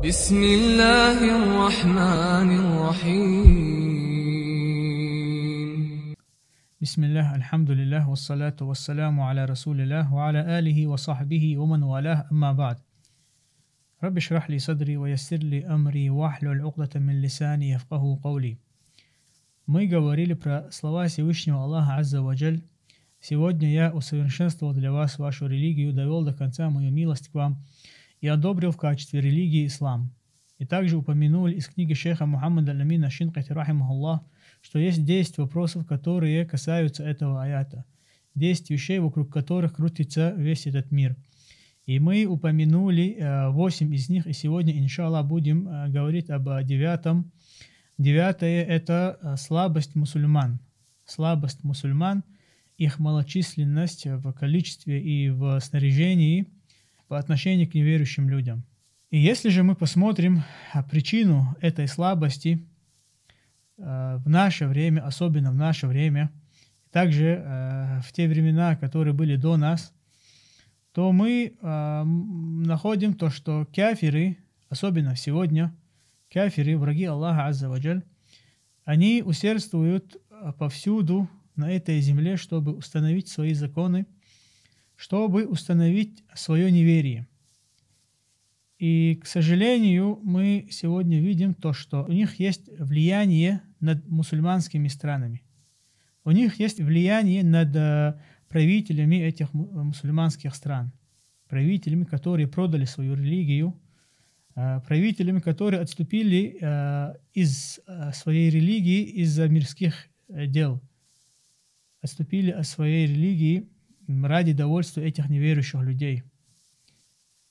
بسم الله الرحمن الرحيم. بسم الله الحمد لله والصلاة والسلام على رسول الله وعلى آله وصحبه ومن والاه أما بعد. رب اشرح لي صدري ويسر لي أمري واحلل عقدة من لساني يفقهوا قولي. Мы говорили про слова Всевышнего Аллаха Азза ва Джаль. Сегодня я усовершенствовал для вас вашу религию, довел до конца мою милость к вам и одобрил в качестве религии ислам. И также упомянул из книги шейха Мухаммада Аль-Амина Аш-Шинкити рахимахуллах, что есть 10 вопросов, которые касаются этого аята, 10 вещей, вокруг которых крутится весь этот мир. И мы упомянули 8 из них, и сегодня, иншаллах, будем говорить об 9. 9 – это слабость мусульман. Слабость мусульман, их малочисленность в количестве и в снаряжении по отношению к неверующим людям. И если же мы посмотрим причину этой слабости в наше время, особенно в наше время, также в те времена, которые были до нас, то мы находим то, что кафиры, особенно сегодня, кафиры, враги Аллаха Азза ва Джаль, они усердствуют повсюду на этой земле, чтобы установить свои законы, чтобы установить свое неверие. И, к сожалению, мы сегодня видим то, что у них есть влияние над мусульманскими странами. У них есть влияние над правителями этих мусульманских стран, правителями, которые продали свою религию, правителями, которые отступили из своей религии из-за мирских дел, отступили от своей религии ради довольства этих неверующих людей.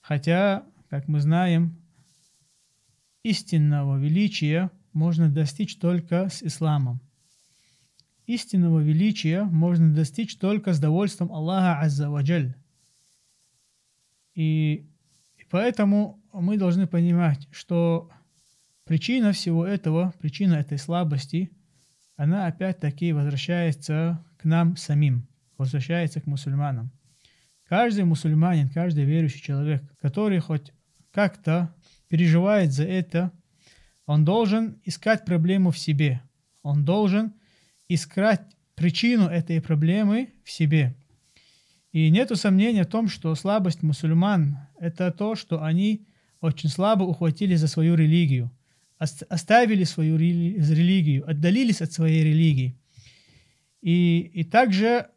Хотя, как мы знаем, истинного величия можно достичь только с исламом. Истинного величия можно достичь только с довольством Аллаха Азза ва Джаль. И поэтому мы должны понимать, что причина всего этого, причина этой слабости, она опять-таки возвращается к нам самим, возвращается к мусульманам. Каждый мусульманин, каждый верующий человек, который хоть как-то переживает за это, он должен искать проблему в себе. Он должен искать причину этой проблемы в себе. И нет сомнения в том, что слабость мусульман – это то, что они очень слабо ухватили за свою религию, оставили свою религию, отдалились от своей религии. И также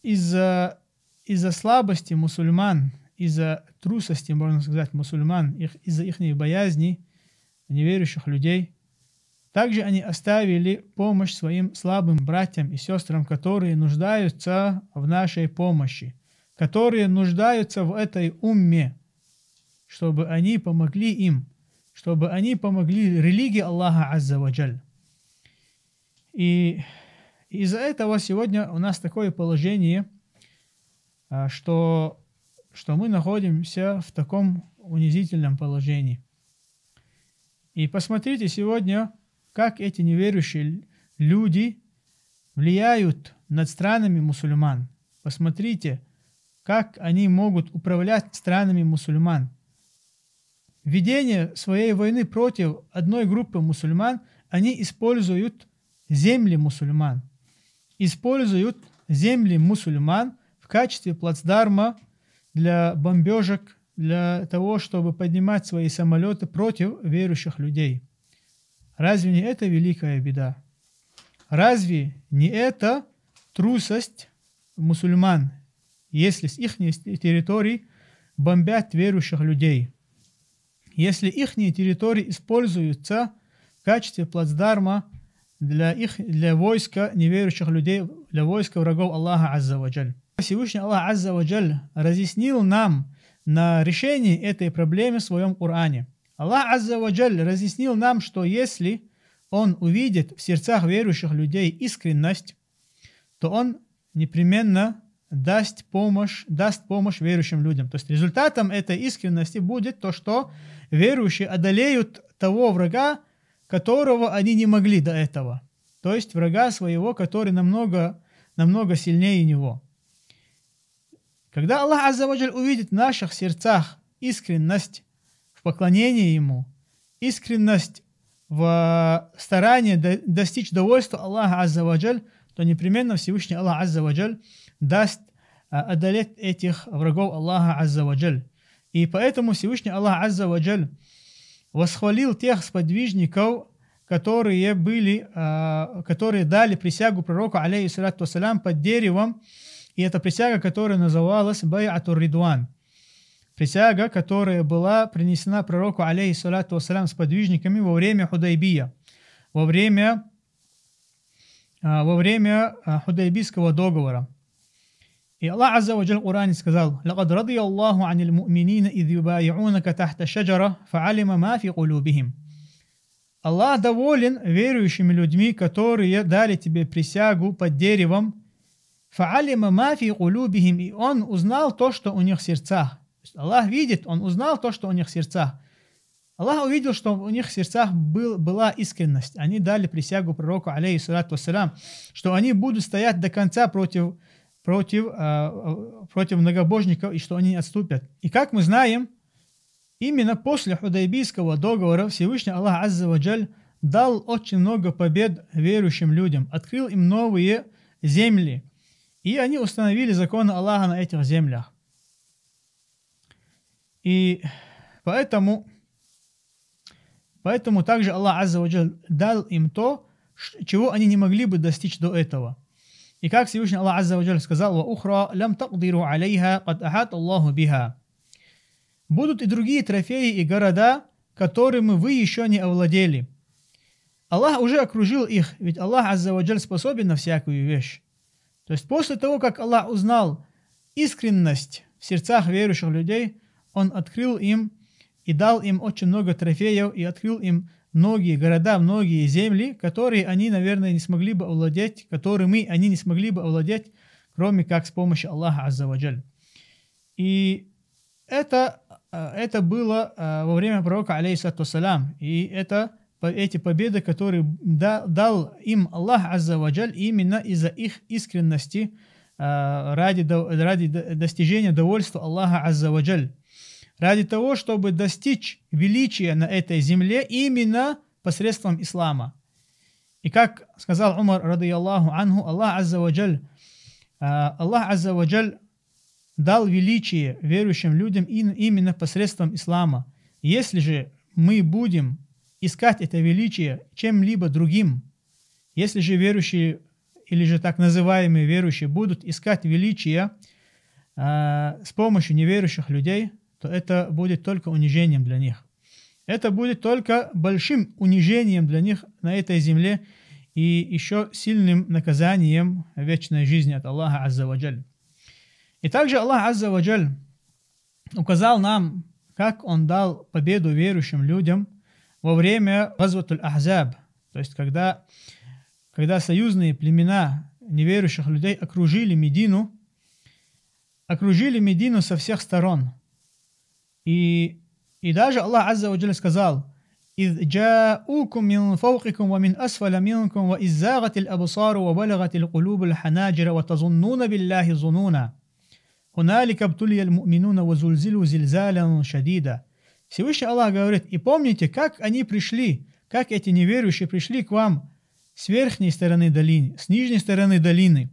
из-за слабости мусульман, из-за трусости, можно сказать, мусульман, из-за их боязни, неверующих людей, также они оставили помощь своим слабым братьям и сестрам, которые нуждаются в нашей помощи, которые нуждаются в этой умме, чтобы они помогли им, чтобы они помогли религии Аллаха Азза ва Джаль. И из-за этого сегодня у нас такое положение, что мы находимся в таком унизительном положении. И посмотрите сегодня, как эти неверующие люди влияют над странами мусульман. Посмотрите, как они могут управлять странами мусульман. Ведение своей войны против одной группы мусульман, они используют земли мусульман. Используют земли мусульман в качестве плацдарма для бомбежек, для того, чтобы поднимать свои самолеты против верующих людей. Разве не это великая беда? Разве не это трусость мусульман, если с их территорий бомбят верующих людей? Если их территории используются в качестве плацдарма для войска неверующих людей, для войска врагов Аллаха Азза ва Джаль. Всевышний Аллах Азза ва Джаль разъяснил нам на решение этой проблемы в своем Коране. Аллах Азза ва Джаль разъяснил нам, что если Он увидит в сердцах верующих людей искренность, то Он непременно даст помощь верующим людям. То есть результатом этой искренности будет то, что верующие одолеют того врага, которого они не могли до этого. То есть врага своего, который намного сильнее него. Когда Аллах Азза ва Джаль увидит в наших сердцах искренность в поклонении Ему, искренность в старании достичь довольства Аллаха Азза ва Джаль, то непременно Всевышний Аллах Азза ва Джаль даст одолеть этих врагов Аллаха Азза ва Джаль. И поэтому Всевышний Аллах Азза ва Джаль восхвалил тех сподвижников, которые дали присягу пророку, алейхиссалату вассалям, под деревом, и эта присяга, которая называлась Бай'атур Ридван. Присяга, которая была принесена пророку, алейхиссалату вассалям, с подвижниками во время Худайбия, во время Худайбийского договора. И Аллах Азза ва Джаль в Коране сказал: «Лакад радия Аллаху анил му'минина идh юбай'унака тахта шаджара, фа'алима ма фи кулубихим». Аллах доволен верующими людьми, которые дали тебе присягу под деревом, фа'алима ма фи кулубихим, и Он узнал то, что у них в сердцах. Аллах видит, Он узнал то, что у них в сердцах. Аллах увидел, что у них в сердцах была искренность. Они дали присягу пророку, алейхиссалату вассалям, что они будут стоять до конца против многобожников, и что они не отступят. И как мы знаем, именно после Худайбийского договора Всевышний Аллах Азза ва Джаль дал очень много побед верующим людям, открыл им новые земли, и они установили законы Аллаха на этих землях. И поэтому также Аллах Азза ва Джаль дал им то, чего они не могли бы достичь до этого. И как Всевышний Аллах Азза ва Джаль сказал: «Ва ухра лям тaqдиру алейха, кад ахат Аллаху биха». Будут и другие трофеи и города, которыми вы еще не овладели. Аллах уже окружил их, ведь Аллах Азза ва Джаль способен на всякую вещь. То есть после того, как Аллах узнал искренность в сердцах верующих людей, Он открыл им и дал им очень много трофеев, и открыл им многие города, многие земли, которые они, наверное, не смогли бы овладеть, они не смогли бы овладеть, кроме как с помощью Аллаха Азза ва Джаль. И это было во время пророка, алейхиссалату вассалям, и эти победы, которые дал им Аллах Азза ва Джаль именно из-за их искренности ради достижения довольства Аллаха Азза ва Джаль, ради того, чтобы достичь величия на этой земле именно посредством ислама. И как сказал Умар, радийаллаху анху, Аллах Азза ва Джаль дал величие верующим людям именно посредством ислама. Если же мы будем искать это величие чем-либо другим, если же верующие или же так называемые верующие будут искать величие с помощью неверующих людей, то это будет только унижением для них. Это будет только большим унижением для них на этой земле и еще сильным наказанием вечной жизни от Аллаха Азза ва Джаль. И также Аллах Азза ва Джаль указал нам, как Он дал победу верующим людям во время Газватуль Ахзаб, то есть когда союзные племена неверующих людей окружили Медину со всех сторон. И даже Аллах Азза ва Джаль сказал: «Идh джа'укум мин фавкикум ва мин асфаля минкум ва иззагатил абсару ва балагатил кулубul ханаджира ва тазуннуна биллахи зунуна. Хуналика абтулиял му'минуна ва зульзилу зильзалян шадида». Всевышний Аллах говорит: и помните, как они пришли, как эти неверующие пришли к вам с верхней стороны долины, с нижней стороны долины.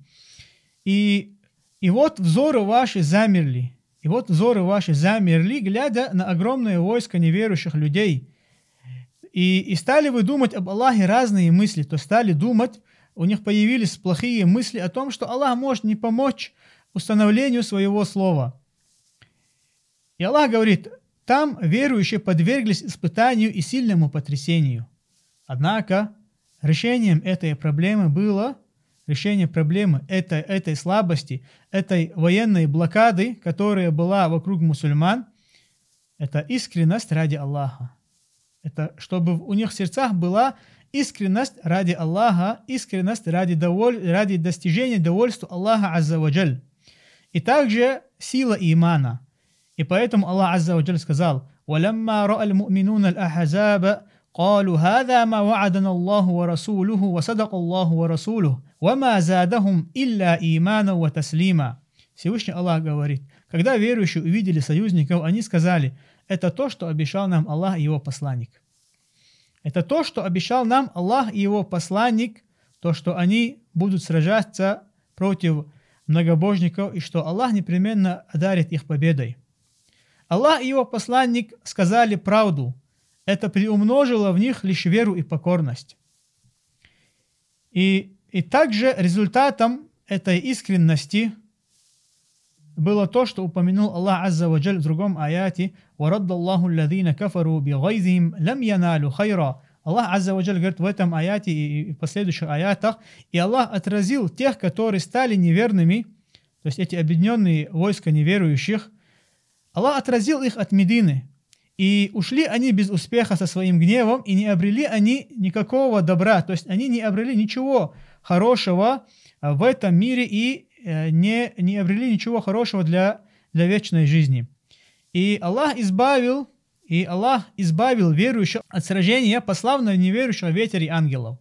И вот взоры ваши замерли. Глядя на огромное войско неверующих людей. И стали вы думать об Аллахе разные мысли, то стали думать, у них появились плохие мысли о том, что Аллах может не помочь установлению своего слова. И Аллах говорит: там верующие подверглись испытанию и сильному потрясению. Однако решением этой проблемы было решение проблемы этой слабости, этой военной блокады, которая была вокруг мусульман, это искренность ради Аллаха. Это чтобы у них в сердцах была искренность ради Аллаха, искренность ради достижения довольства Аллаха Азза ва Джаль. И также сила имана. И поэтому Аллах Азза ва Джаль сказал: «Валямма ра'аль му'минуна аль-ахзаба, قالوا هذا ما وعدنا الله ورسوله وصدق الله ورسوله وما زادهم إلا إيمانا وتسليما». Всевышний Аллах говорит: когда верующие увидели союзников, они сказали: это то, что обещал нам Аллах и его посланник. Это то, что обещал нам Аллах и его посланник, то, что они будут сражаться против многобожников и что Аллах непременно одарит их победой. Аллах и его посланник сказали правду. Это приумножило в них лишь веру и покорность. И также результатом этой искренности было то, что упомянул Аллах Азза ва Джаль в другом аяте: وَرَدَّ اللَّهُ الَّذِينَ كَفَرُوا بِغَيْظِهِمْ لَمْ يَنَالُوا خَيْرًا. Аллах Азза ва Джаль говорит в этом аяте и в последующих аятах: и Аллах отразил тех, которые стали неверными, то есть эти объединенные войска неверующих, Аллах отразил их от Медины, и ушли они без успеха со своим гневом, и не обрели они никакого добра, то есть они не обрели ничего хорошего в этом мире и не обрели ничего хорошего для вечной жизни. И Аллах избавил верующих от сражения, послав на неверующих ветер и ангелов.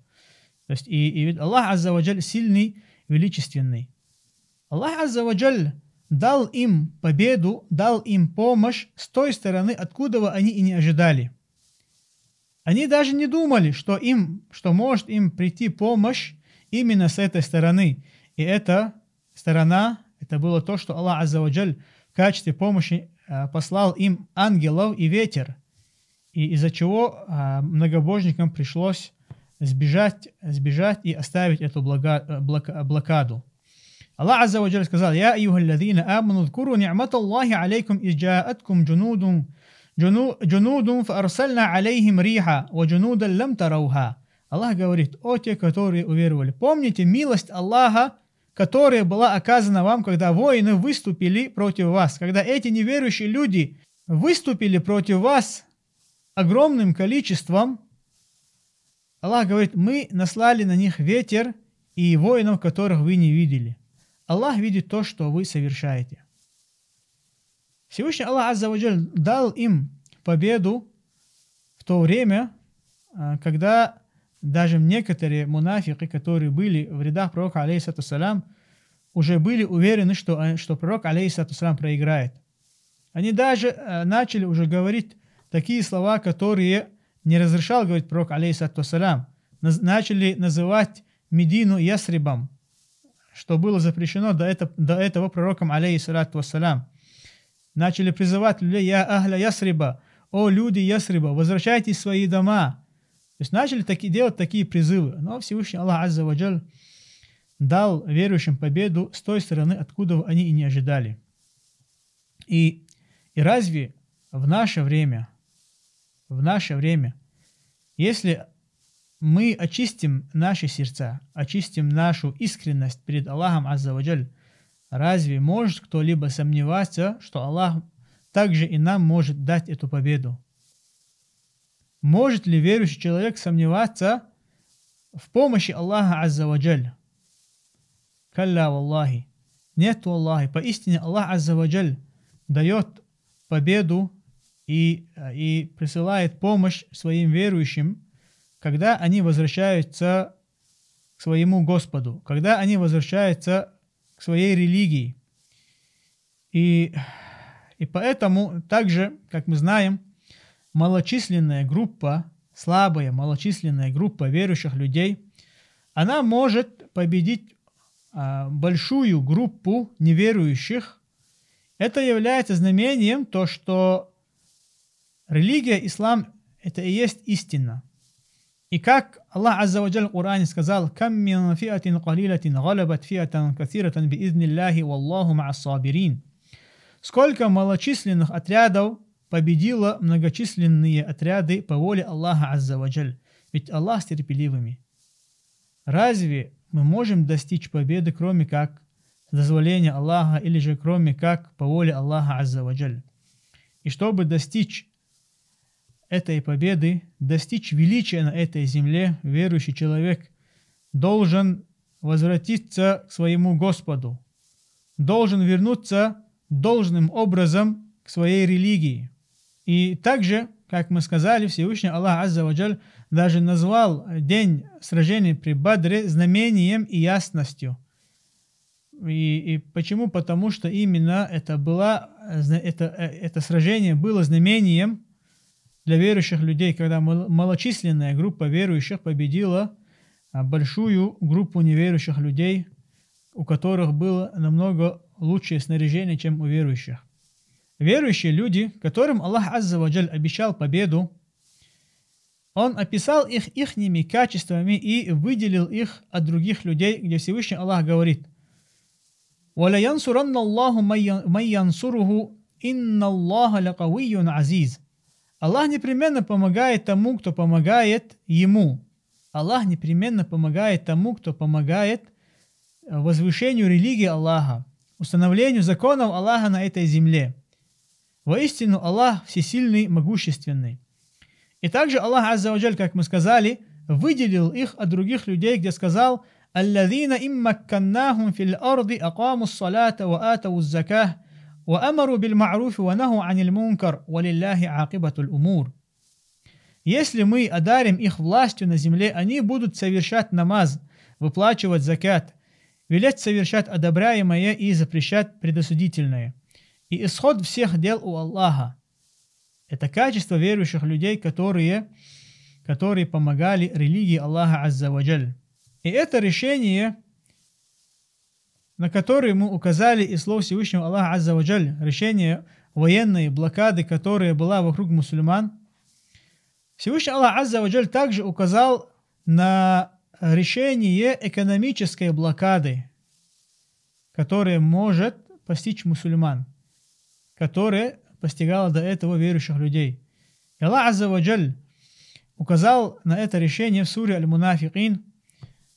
То есть и Аллах Азза ва Джаль сильный, величественный. Аллах Азза ва Джаль дал им победу, дал им помощь с той стороны, откуда они и не ожидали. Они даже не думали, что может им прийти помощь именно с этой стороны. И эта сторона, это было то, что Аллах Азза ва Джаль в качестве помощи послал им ангелов и ветер, и из-за чего многобожникам пришлось сбежать и оставить эту блокаду. Аллах Азза ва Джаль сказал: «Я айюхаллазина аману зкуру ни'мата Аллахи алейкум из джааткум джунудун фаарсальна алейхим риха ва джунудан лам тарауха». Аллах говорит: о те, которые уверовали, помните милость Аллаха, которая была оказана вам, когда воины выступили против вас, когда эти неверующие люди выступили против вас огромным количеством. Аллах говорит: мы наслали на них ветер и воинов, которых вы не видели. Аллах видит то, что вы совершаете. Всевышний Аллах Азза ва Джаль дал им победу в то время, когда даже некоторые мунафики, которые были в рядах пророка, алейхиссалату вассалям, уже были уверены, что пророк, алейхиссалату вассалям, проиграет. Они даже начали уже говорить такие слова, которые не разрешал говорить пророк, алейхиссалату вассалям. Начали называть Медину Ясрибом, что было запрещено до этого пророком, алейхиссалату вассалям. Начали призывать людей: «Я ахля Ясриба», «О люди Ясриба, возвращайтесь в свои дома». То есть начали делать такие призывы. Но Всевышний Аллах Азза ва Джаль дал верующим победу с той стороны, откуда они и не ожидали. И разве в наше время, если мы очистим наши сердца, очистим нашу искренность перед Аллахом Азза ва Джаль, разве может кто-либо сомневаться, что Аллах также и нам может дать эту победу? Может ли верующий человек сомневаться в помощи Аллаха Азза ва Джаль? Калля валлахи. Нет, Аллахи. Поистине Аллах Азза ва Джаль дает победу и присылает помощь своим верующим, когда они возвращаются к своему Господу, когда они возвращаются к своей религии. И поэтому также, как мы знаем, малочисленная группа, слабая малочисленная группа верующих людей, она может победить большую группу неверующих. Это является знамением, то, что религия ислам – это и есть истина. И как Аллах Азза ва Джаль в Коране сказал: «Кам мин фиатин калилатин галабат фиатан касиратан биизниллахи валлаху ма'ас сабирин». Сколько малочисленных отрядов победило многочисленные отряды по воле Аллаха Азза ва Джаль. Ведь Аллах с терпеливыми. Разве мы можем достичь победы, кроме как с дозволения Аллаха, или же кроме как по воле Аллаха Азза ва Джаль? И чтобы достичь этой победы, достичь величия на этой земле, верующий человек должен возвратиться к своему Господу, должен вернуться должным образом к своей религии. И также, как мы сказали, Всевышний Аллах Азза ва Джаль даже назвал день сражения при Бадре знамением и ясностью. И почему? Потому что именно это сражение было знамением для верующих людей, когда малочисленная группа верующих победила большую группу неверующих людей, у которых было намного лучшее снаряжение, чем у верующих. Верующие люди, которым Аллах Азза ва Джаль обещал победу, Он описал их ихними качествами и выделил их от других людей, где Всевышний Аллах говорит: وَلَيَنْصُرَنَّ اللَّهُ مَنْ يَنْصُرُهُ إِنَّ اللَّهَ لَقَوِيٌّ عَزِيزٌ. Аллах непременно помогает тому, кто помогает Ему. Аллах непременно помогает тому, кто помогает возвышению религии Аллаха, установлению законов Аллаха на этой земле. Воистину Аллах всесильный, могущественный. И также Аллах Азза ва Джаль, как мы сказали, выделил их от других людей, где сказал: الذين إن مكناهم في الأرض أقاموا الصلاة وآتوا الزكاة وأمروا بالمعروف ونهوا عن المنكر ولله عاقبة الأمور. Если мы одарим их властью на земле, они будут совершать намаз, выплачивать закат, велеть совершать одобряемое и запрещать предосудительное. И исход всех дел у Аллаха. Это качество верующих людей, которые помогали религии Аллаха Азза ва Джаль. И это решение, на которое мы указали из слов Всевышнего Аллаха Азза ва Джаль, решение военной блокады, которая была вокруг мусульман, Всевышний Аллах Азза ва Джаль также указал на решение экономической блокады, которая может постичь мусульман, которая постигала до этого верующих людей. И Аллах Азза ва Джаль указал на это решение в суре Аль-Мунафикин,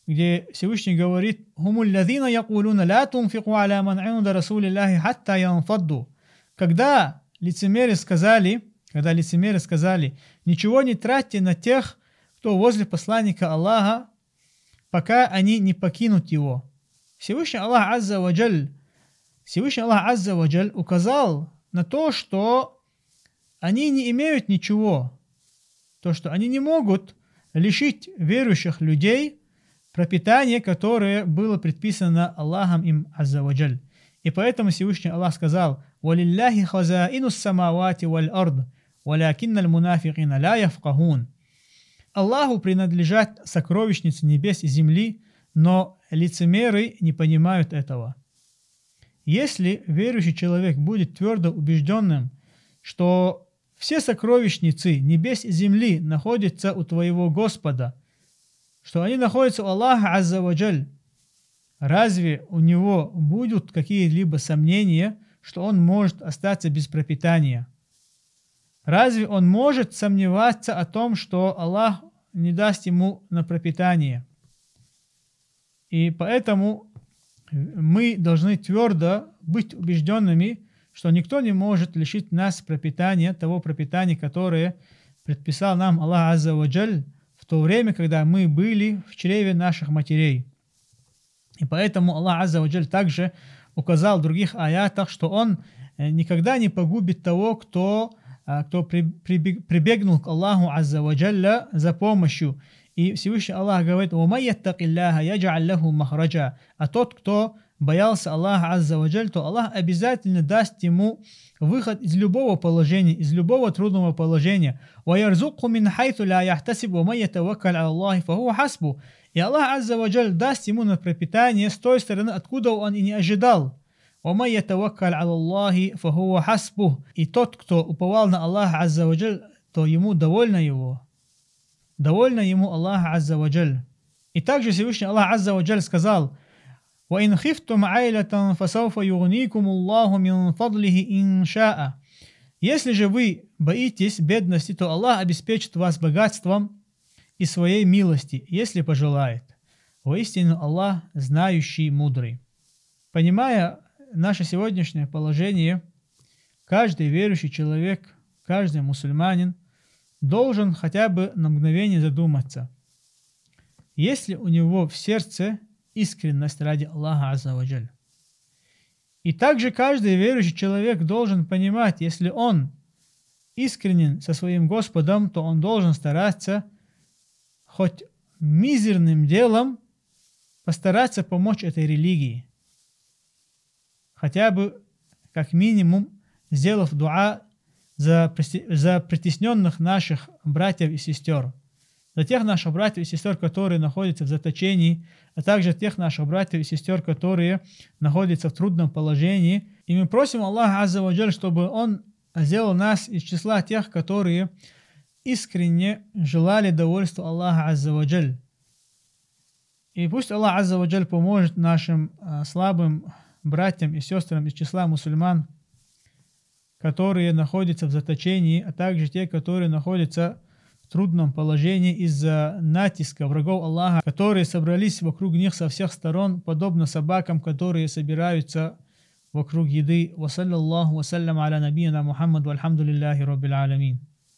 где Всевышний говорит: «Хуму лладзина якулуна ла тунфику аля ман инда расулиллахи хатта янфадду». Когда лицемеры сказали, ничего не тратьте на тех, кто возле посланника Аллаха, пока они не покинут его. Всевышний Аллах Азза ва Джаль указал на то, что они не имеют ничего, то, что они не могут лишить верующих людей пропитание, которое было предписано Аллахом им Азза ва Джаль. И поэтому Всевышний Аллах сказал: «Валиллахи хазаину ссамавати валь ард, валякинналь мунафикина ла яфкахун». Аллаху принадлежат сокровищницы небес и земли, но лицемеры не понимают этого. Если верующий человек будет твердо убежденным, что все сокровищницы небес и земли находятся у твоего Господа, что они находятся у Аллаха Азза ва Джаль, разве у него будут какие-либо сомнения, что он может остаться без пропитания? Разве он может сомневаться о том, что Аллах не даст ему на пропитание? И поэтому мы должны твердо быть убежденными, что никто не может лишить нас пропитания, того пропитания, которое предписал нам Аллах Азза ва Джаль в то время, когда мы были в чреве наших матерей. И поэтому Аллах Азза ва Джаль также указал в других аятах, что Он никогда не погубит того, кто прибегнул к Аллаху Азза ва Джалля за помощью. И Всевышний Аллах говорит: «Вамай яттаки Аллаха ядж'аль лаху махраджа». А тот, кто боялся Аллаха Азза ва Джаль, то Аллах обязательно даст ему выход из любого положения, из любого трудного положения. «Ваярзукху мин хайту ла яхтасиб, вамай ятаваккаль ала Аллахи фахуа хасбу». И Аллах Азза ва Джаль даст ему на пропитание с той стороны, откуда он и не ожидал. «Вамай ятаваккаль ала Аллахи фахуа хасбу». И тот, кто уповал на Аллаха Азза ва Джаль, то ему довольно его. Довольно ему Аллах Азза ва Джаль. И также Всевышний Аллах Азза ва Джаль сказал: وَإِنْ خِفْتُمْ عَيْلَةً فَسَوْفَ يُغْنِيكُمُ اللَّهُ مِنْ فَضْلِهِ إِنْ شَاءَ. Если же вы боитесь бедности, то Аллах обеспечит вас богатством и своей милости, если пожелает. Воистину Аллах знающий, мудрый. Понимая наше сегодняшнее положение, каждый верующий человек, каждый мусульманин должен хотя бы на мгновение задуматься, есть ли у него в сердце искренность ради Аллаха Азза ва Джаль. И также каждый верующий человек должен понимать, если он искренен со своим Господом, то он должен стараться хоть мизерным делом постараться помочь этой религии. хотя бы, как минимум, сделав дуа за притесненных наших братьев и сестер, за тех наших братьев и сестер, которые находятся в заточении, а также тех наших братьев и сестер, которые находятся в трудном положении. И мы просим Аллаха Азза ва Джаль, чтобы Он сделал нас из числа тех, которые искренне желали довольства Аллаха Азза ва Джаль. И пусть Аллах Азза ва Джаль поможет нашим слабым братьям и сестрам из числа мусульман, которые находятся в заточении, а также те, которые находятся в трудном положении из-за натиска врагов Аллаха, которые собрались вокруг них со всех сторон, подобно собакам, которые собираются вокруг еды. Ва саллаллаху ва саллям аля набийина Мухаммад, вальхамдулиллахи раббил аламин.